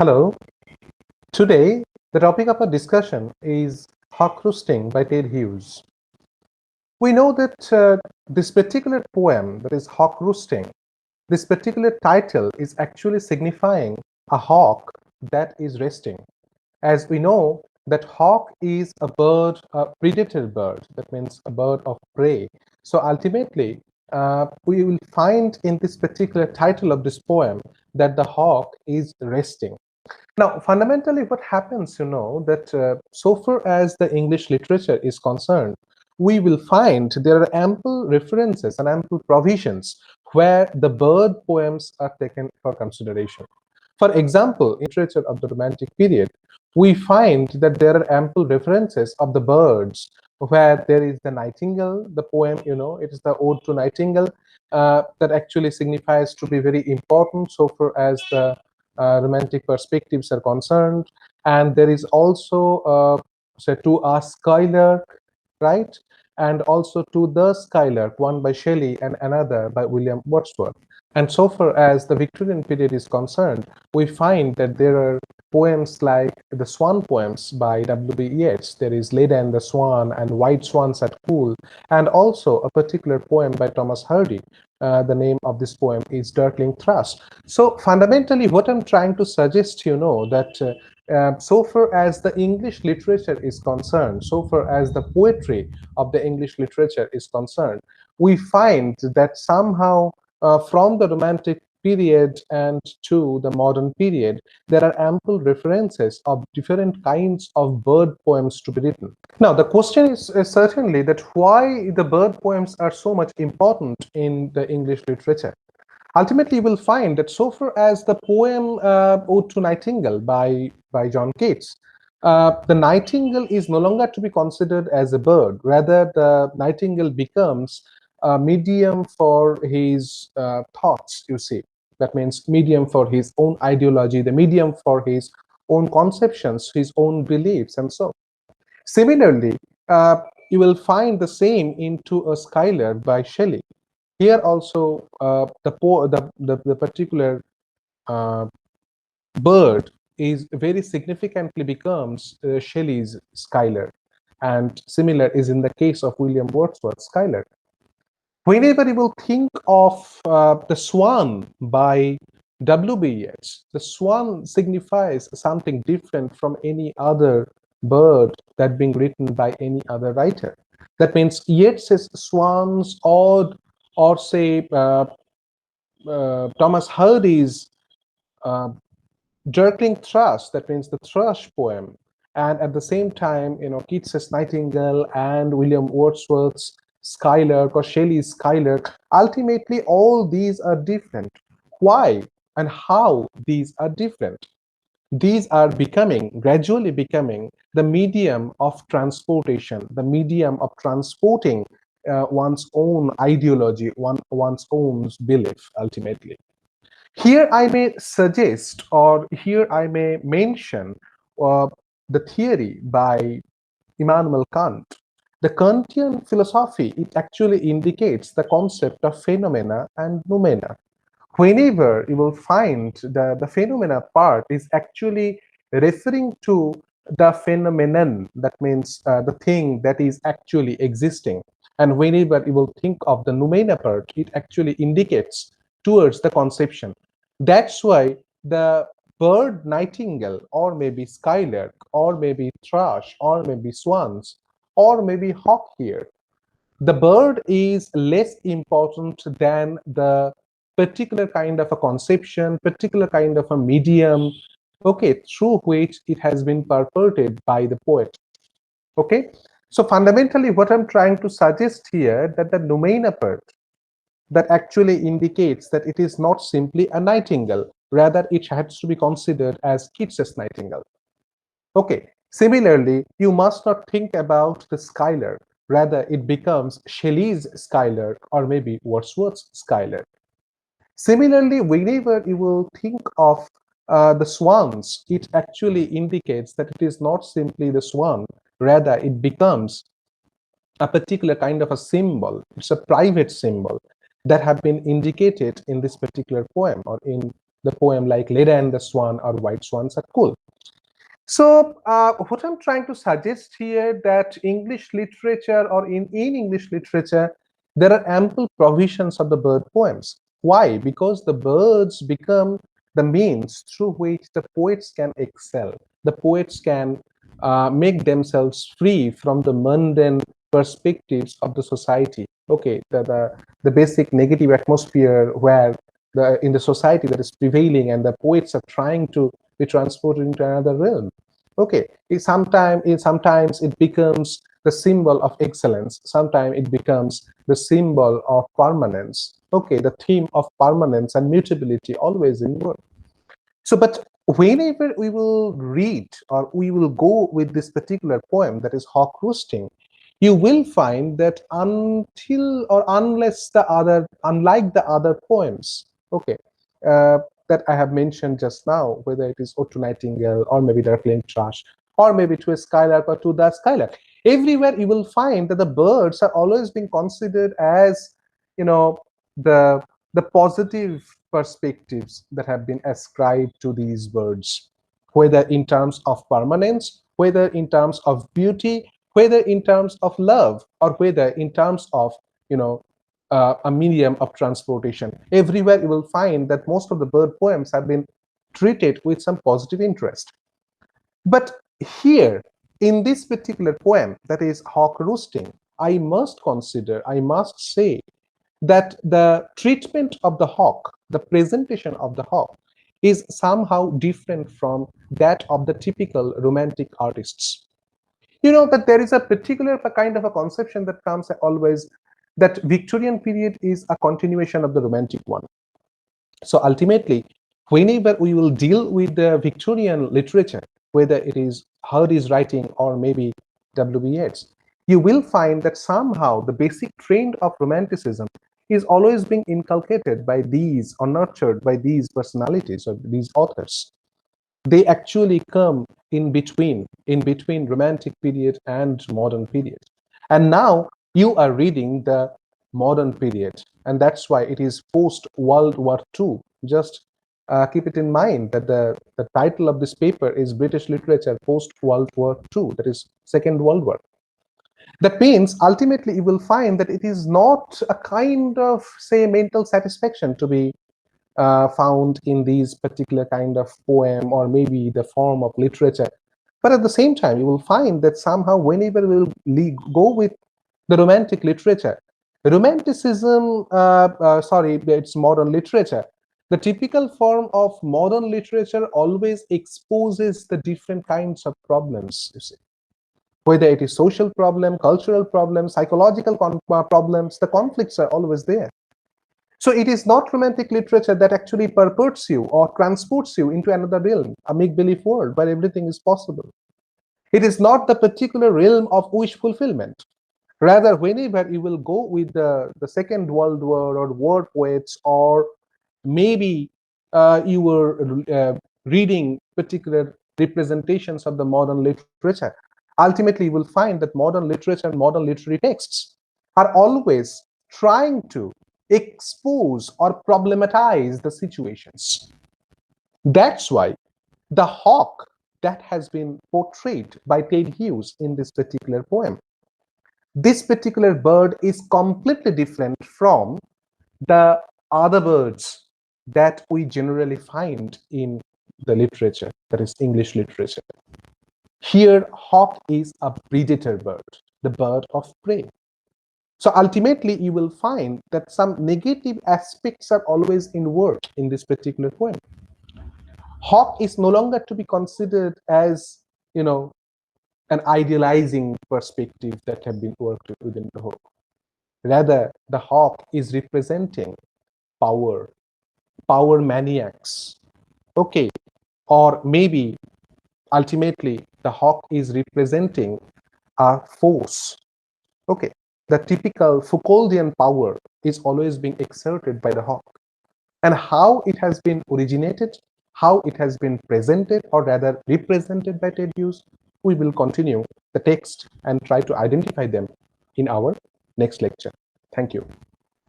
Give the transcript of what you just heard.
Hello. Today, the topic of our discussion is Hawk Roosting by Ted Hughes. We know that this particular poem, that is Hawk Roosting, this particular title is actually signifying a hawk that is resting. As we know that hawk is a bird, a predator bird, that means a bird of prey. So ultimately, we will find in this particular title of this poem that the hawk is resting. Now, fundamentally, what happens, that so far as the English literature is concerned, we will find there are ample references and ample provisions where the bird poems are taken for consideration. For example, in literature of the Romantic period, we find that there are ample references of the birds where there is the nightingale, the poem, it is the Ode to Nightingale, that actually signifies to be very important so far as the romantic perspectives are concerned. And there is also, say, to a Skylark, right? And also to the Skylark, one by Shelley and another by William Wordsworth. And so far as the Victorian period is concerned, we find that there are poems like the Swan poems by W.B. Yeats. There is Leda and the Swan and White Swans at Pool, and also a particular poem by Thomas Hardy. The name of this poem is Darkling Thrush. So fundamentally, what I'm trying to suggest, that so far as the English literature is concerned, so far as the poetry of the English literature is concerned, we find that somehow from the Romantic period and to the modern period, there are ample references of different kinds of bird poems to be written. Now, the question is certainly that why the bird poems are so much important in the English literature. Ultimately, you will find that so far as the poem Ode to Nightingale by John Keats, the nightingale is no longer to be considered as a bird. Rather, the nightingale becomes a medium for his thoughts, you see. That means medium for his own ideology, the medium for his own conceptions, his own beliefs, and so. Similarly, you will find the same into a Skylark by Shelley. Here also, the particular uh, bird is very significantly becomes Shelley's Skylark, and similar is in the case of William Wordsworth's Skylark. Whenever you will think of the Swan by W.B. Yeats, the swan signifies something different from any other bird that being written by any other writer. That means Yeats's swans or say Thomas Hardy's uh, Dirkling Thrush, that means the thrush poem, and at the same time, Keats's Nightingale and William Wordsworth's Skylark or Shelley's Skylark, ultimately all these are different. Why and how these are different? These are gradually becoming the medium of transportation, the medium of transporting one's own ideology, one's own belief, ultimately. Here I may suggest, or here I may mention uh, the theory by Immanuel Kant. The Kantian philosophy, it actually indicates the concept of phenomena and noumena. Whenever you will find the phenomena part is actually referring to the phenomenon, that means the thing that is actually existing. And whenever you will think of the noumena part, it actually indicates towards the conception. That's why the bird nightingale, or maybe skylark, or maybe thrush, or maybe swans, or maybe hawk here, the bird is less important than the particular kind of a conception, particular kind of a medium, okay, through which it has been purported by the poet. Okay, so fundamentally what I'm trying to suggest here, that the noumena part that actually indicates that it is not simply a nightingale, rather it has to be considered as Keats's nightingale. Okay, similarly, you must not think about the skylark, rather it becomes Shelley's skylark or maybe Wordsworth's skylark. Similarly, whenever you will think of the swans, it actually indicates that it is not simply the swan, rather it becomes a particular kind of a symbol. It's a private symbol that have been indicated in this particular poem or in the poem like Leda and the Swan or White Swans are cool. So what I'm trying to suggest here, that English literature, or in English literature, there are ample provisions of the bird poems. Why? Because the birds become the means through which the poets can excel. The poets can make themselves free from the mundane perspectives of the society. Okay, the basic negative atmosphere where in the society that is prevailing, and the poets are trying to be transported into another realm. Okay, sometimes it becomes the symbol of excellence. Sometimes it becomes the symbol of permanence. Okay, the theme of permanence and mutability always in work. So, but whenever we will read or we will go with this particular poem, that is Hawk Roosting, you will find that until or unless the other, unlike the other poems, okay, that I have mentioned just now, whether it is Ode to Nightingale or maybe Darkling Thrush or maybe To a Skylark or To the Skylark, everywhere you will find that the birds are always being considered as, you know, the positive perspectives that have been ascribed to these birds, whether in terms of permanence, whether in terms of beauty, whether in terms of love, or whether in terms of, you know, a medium of transportation. Everywhere you will find that most of the bird poems have been treated with some positive interest. But here, in this particular poem, that is Hawk Roosting, I must consider, I must say that the treatment of the hawk, the presentation of the hawk, is somehow different from that of the typical romantic artists. You know that there is a particular kind of a conception that comes always, that Victorian period is a continuation of the romantic one. So ultimately, whenever we will deal with the Victorian literature, whether it is Hardy's writing or maybe W.B. Yeats, you will find that somehow the basic trend of romanticism is always being inculcated by these or nurtured by these personalities or these authors. They actually come in between romantic period and modern period. And now you are reading the modern period, and that's why it is post World War II. Just keep it in mind that the title of this paper is British Literature post World War II, that is Second World War. That means ultimately you will find that it is not a kind of, say, mental satisfaction to be found in these particular kind of poem or maybe the form of literature. But at the same time, you will find that somehow whenever we will go with the romantic literature, romanticism, sorry, it's modern literature. The typical form of modern literature always exposes the different kinds of problems, you see. Whether it is social problem, cultural problems, psychological problems, the conflicts are always there. So it is not romantic literature that actually purports you or transports you into another realm, a make-believe world where everything is possible. It is not the particular realm of wish fulfillment. Rather, whenever you will go with the Second World War or war poets, or maybe you were reading particular representations of the modern literature, ultimately you will find that modern literature and modern literary texts are always trying to expose or problematize the situations. That's why the hawk that has been portrayed by Ted Hughes in this particular poem, this particular bird is completely different from the other birds that we generally find in the literature, that is English literature. Here, hawk is a predator bird, the bird of prey. So ultimately, you will find that some negative aspects are always in work in this particular poem. Hawk is no longer to be considered as, you know, an idealizing perspective that have been worked within the hawk. Rather, the hawk is representing power, power maniacs. Okay, or maybe ultimately the hawk is representing a force. Okay, the typical Foucauldian power is always being exerted by the hawk. And how it has been originated, how it has been presented, or rather represented by Ted Hughes, we will continue the text and try to identify them in our next lecture. Thank you.